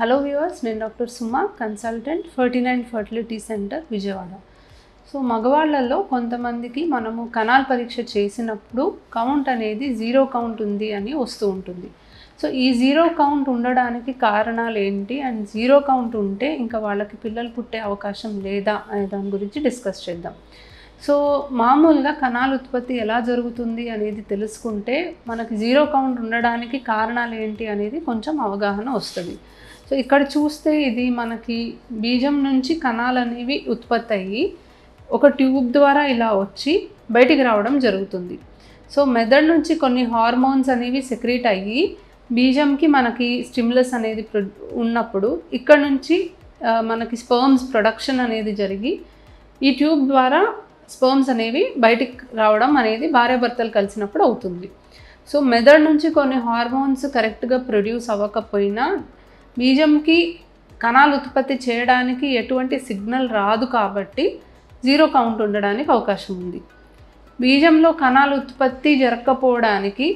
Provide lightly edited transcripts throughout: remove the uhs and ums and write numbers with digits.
Hello viewers, నేను doctor Suma, consultant 49 fertility centre Vijayawada. So మగవాళ్ళల్లో కొంతమందికి మనము కణాల పరీక్ష చేసినప్పుడు కౌంట్ అనేది జీరో కౌంట్ ఉంది అని వస్తూ ఉంటుంది. సో ఈ జీరో కౌంట్ ఉండడానికి కారణాలు ఏంటి అండ్ జీరో కౌంట్ ఉంటే ఇంకా వాళ్ళకి పిల్లలు పుట్టే అవకాశం లేదా అనే దాని గురించి డిస్కస్ చేద్దాం. సో మామూలుగా కణాల ఉత్పత్తి ఎలా జరుగుతుంది అనేది తెలుసుకుంటే మనకి జీరో కౌంట్ ఉండడానికి కారణాలు ఏంటి అనేది కొంచెం అవగాహన వస్తుంది. సో ఇక్కడ చూస్తే ఇది మనకి బీజం నుంచి కణాలు అనేవి ఉత్పత్తి అయ్యి ఒక ట్యూబ్ ద్వారా ఇలా వచ్చి బయటికి రావడం జరుగుతుంది. సో మెదడు నుంచి కొన్ని హార్మోన్స్ అనేవి సెక్రీట్ అయ్యి బీజంకి మనకి స్టిమ్యులస్ అనేది ఉన్నప్పుడు ఇక్కడ నుంచి మనకి స్పర్మ్స్ ప్రొడక్షన్ అనేది జరిగి ఈ ట్యూబ్ ద్వారా స్పర్మ్స్ అనేవి బయటికి రావడం అనేది భార్యాభర్తలు కలిసినప్పుడు అవుతుంది. సో మెదడు నుంచి కొన్ని హార్మోన్స్ కరెక్ట్గా ప్రొడ్యూస్ అవ్వకపోయినా బీజంకి కణాలు ఉత్పత్తి చేయడానికి ఎటువంటి సిగ్నల్ రాదు కాబట్టి జీరో కౌంట్ ఉండడానికి అవకాశం ఉంది. బీజంలో కణాలు ఉత్పత్తి జరగకపోవడానికి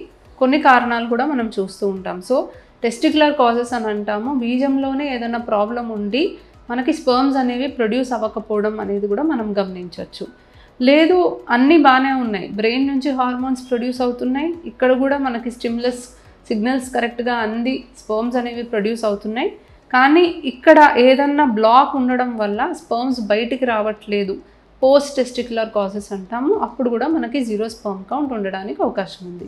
కొన్ని కారణాలు కూడా మనం చూస్తూ ఉంటాం. సో టెస్టిక్యులర్ కాజెస్ అని అంటాము. బీజంలోనే ఏదైనా ప్రాబ్లం ఉండి మనకి స్పర్మ్స్ అనేవి ప్రొడ్యూస్ అవ్వకపోవడం అనేది కూడా మనం గమనించవచ్చు. లేదు, అన్నీ బాగానే ఉన్నాయి, బ్రెయిన్ నుంచి హార్మోన్స్ ప్రొడ్యూస్ అవుతున్నాయి, ఇక్కడ కూడా మనకి స్టిమ్యులస్ సిగ్నల్స్ కరెక్ట్గా అంది స్పర్మ్స్ అనేవి ప్రొడ్యూస్ అవుతున్నాయి, కానీ ఇక్కడ ఏదన్నా బ్లాక్ ఉండడం వల్ల స్పర్మ్స్ బయటికి రావట్లేదు, పోస్ట్ టెస్టిక్యులర్ కాజెస్ అంటాము. అప్పుడు కూడా మనకి జీరో స్పర్మ్ కౌంట్ ఉండడానికి అవకాశం ఉంది.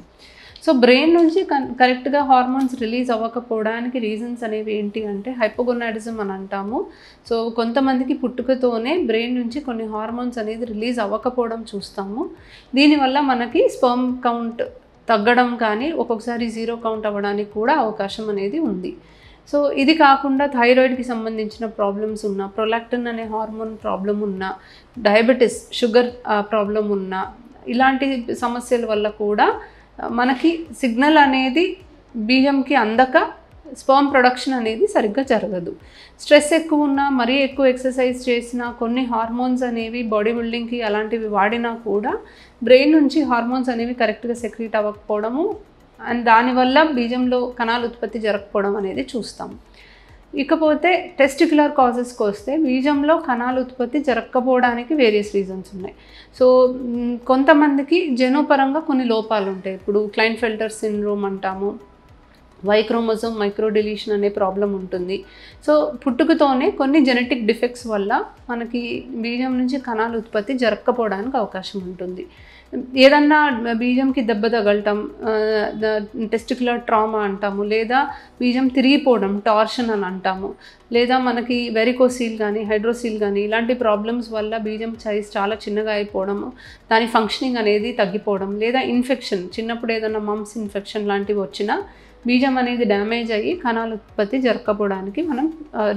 సో బ్రెయిన్ నుంచి కరెక్ట్గా హార్మోన్స్ రిలీజ్ అవ్వకపోవడానికి రీజన్స్ అనేవి ఏంటి అంటే హైపోగొనాడిజం అని అంటాము. సో కొంతమందికి పుట్టుకతోనే బ్రెయిన్ నుంచి కొన్ని హార్మోన్స్ అనేది రిలీజ్ అవ్వకపోవడం చూస్తాము. దీనివల్ల మనకి స్పర్మ్ కౌంట్ తగ్గడం కానీ ఒక్కొక్కసారి జీరో కౌంట్ అవ్వడానికి కూడా అవకాశం అనేది ఉంది. సో ఇది కాకుండా థైరాయిడ్కి సంబంధించిన ప్రాబ్లమ్స్ ఉన్న, ప్రొలాక్టిన్ అనే హార్మోన్ ప్రాబ్లం ఉన్న, డయాబెటీస్ షుగర్ ప్రాబ్లం ఉన్న, ఇలాంటి సమస్యల వల్ల కూడా మనకి సిగ్నల్ అనేది బీజంకి అందక స్పర్మ్ ప్రొడక్షన్ అనేది సరిగ్గా జరగదు. స్ట్రెస్ ఎక్కువ ఉన్నా, మరీ ఎక్కువ ఎక్సర్సైజ్ చేసినా, కొన్ని హార్మోన్స్ అనేవి బాడీ బిల్డింగ్కి అలాంటివి వాడినా కూడా బ్రెయిన్ నుంచి హార్మోన్స్ అనేవి కరెక్ట్గా సెక్రీట్ అవ్వకపోవడము అండ్ దానివల్ల బీజంలో కణాల ఉత్పత్తి జరగకపోవడం అనేది చూస్తాం. ఇకపోతే టెస్టిక్యులర్ కాజెస్కి వస్తే బీజంలో కణాల ఉత్పత్తి జరగకపోవడానికి వేరియస్ రీజన్స్ ఉన్నాయి. సో కొంతమందికి జెనోపరంగా కొన్ని లోపాలు ఉంటాయి. ఇప్పుడు క్లైన్ఫెల్టర్ సిండ్రోమ్ అంటాము, వై క్రోమోజోమ్ మైక్రో డిలీషన్ అనే ప్రాబ్లం ఉంటుంది. సో పుట్టుకతోనే కొన్ని జెనెటిక్ డిఫెక్ట్స్ వల్ల మనకి బీజం నుంచి కణాల ఉత్పత్తి జరగకపోవడానికి అవకాశం ఉంటుంది. ఏదన్నా బీజంకి దెబ్బ తగలటం, టెస్టిక్యులర్ ట్రామా అంటాము, లేదా బీజం తిరిగిపోవడం టార్షన్ అని అంటాము, లేదా మనకి వెరికోసీల్ కానీ హైడ్రోసీల్ కానీ ఇలాంటి ప్రాబ్లమ్స్ వల్ల బీజం సైజ్ చాలా చిన్నగా అయిపోవడము, దాని ఫంక్షనింగ్ అనేది తగ్గిపోవడం, లేదా ఇన్ఫెక్షన్, చిన్నప్పుడు ఏదైనా మమ్స్ ఇన్ఫెక్షన్ లాంటివి వచ్చినా బీజం అనేది డ్యామేజ్ అయ్యి కణాల ఉత్పత్తి జరగకపోవడానికి మనం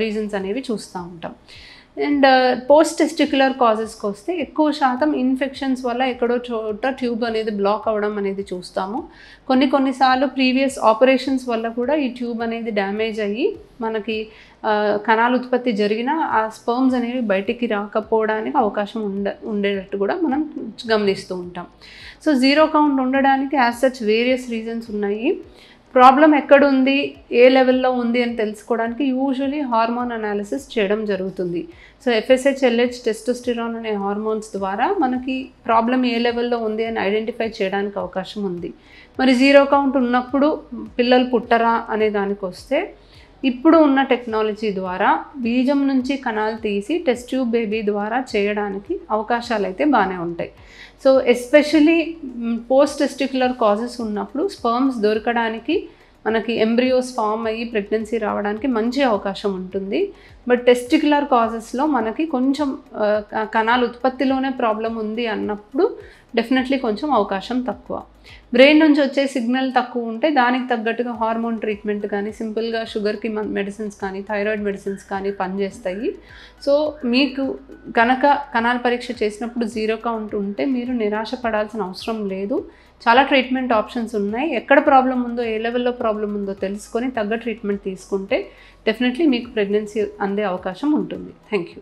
రీజన్స్ అనేవి చూస్తూ ఉంటాం. అండ్ పోస్ట్ టెస్టిక్యులర్ కాజెస్కి వస్తే ఎక్కువ శాతం ఇన్ఫెక్షన్స్ వల్ల ఎక్కడో చోట ట్యూబ్ అనేది బ్లాక్ అవ్వడం అనేది చూస్తాము. కొన్నిసార్లు ప్రీవియస్ ఆపరేషన్స్ వల్ల కూడా ఈ ట్యూబ్ అనేది డ్యామేజ్ అయ్యి మనకి కణాల ఉత్పత్తి జరిగిన ఆ స్పర్మ్స్ అనేవి బయటికి రాకపోవడానికి అవకాశం ఉండేటట్టు కూడా మనం గమనిస్తూ ఉంటాం. సో జీరో కౌంట్ ఉండడానికి యాజ్ సచ్ వేరియస్ రీజన్స్ ఉన్నాయి. ప్రాబ్లం ఎక్కడుంది, ఏ లెవెల్లో ఉంది అని తెలుసుకోవడానికి యూజువలీ హార్మోన్ అనాలిసిస్ చేయడం జరుగుతుంది. సో FSH, LH, టెస్టోస్టెరాన్ అనే హార్మోన్స్ ద్వారా మనకి ప్రాబ్లం ఏ లెవెల్లో ఉంది అని ఐడెంటిఫై చేయడానికి అవకాశం ఉంది. మరి జీరో కౌంట్ ఉన్నప్పుడు పిల్లలు పుట్టరా అనే దానికి వస్తే ఇప్పుడు ఉన్న టెక్నాలజీ ద్వారా బీజం నుంచి కణాలు తీసి టెస్ట్ ట్యూబ్ బేబీ ద్వారా చేయడానికి అవకాశాలు అయితే బాగానే ఉంటాయి. So especially post testicular causes ఉన్నప్పుడు స్పర్మ్స్ దొరకడానికి మనకి ఎంబ్రియోస్ ఫామ్ అయ్యి ప్రెగ్నెన్సీ రావడానికి మంచి అవకాశం ఉంటుంది. బట్ టెస్టిక్యులర్ కాజెస్లో మనకి కొంచెం కణాల ఉత్పత్తిలోనే ప్రాబ్లం ఉంది అన్నప్పుడు డెఫినెట్లీ కొంచెం అవకాశం తక్కువ. బ్రెయిన్ నుంచి వచ్చే సిగ్నల్ తక్కువ ఉంటే దానికి తగ్గట్టుగా హార్మోన్ ట్రీట్మెంట్ కానీ, సింపుల్గా షుగర్కి మెడిసిన్స్ కానీ, థైరాయిడ్ మెడిసిన్స్ కానీ పనిచేస్తాయి. సో మీకు కనుక కణాల పరీక్ష చేసినప్పుడు జీరో కౌంట్ ఉంటే మీరు నిరాశ పడాల్సిన అవసరం లేదు. చాలా ట్రీట్మెంట్ ఆప్షన్స్ ఉన్నాయి. ఎక్కడ ప్రాబ్లం ఉందో, ఏ లెవెల్లో ప్రాబ్లం ఉందో తెలుసుకొని తగ్గ ట్రీట్మెంట్ తీసుకుంటే డెఫినెట్లీ మీకు ప్రెగ్నెన్సీ అందే అవకాశం ఉంటుంది. Thank you.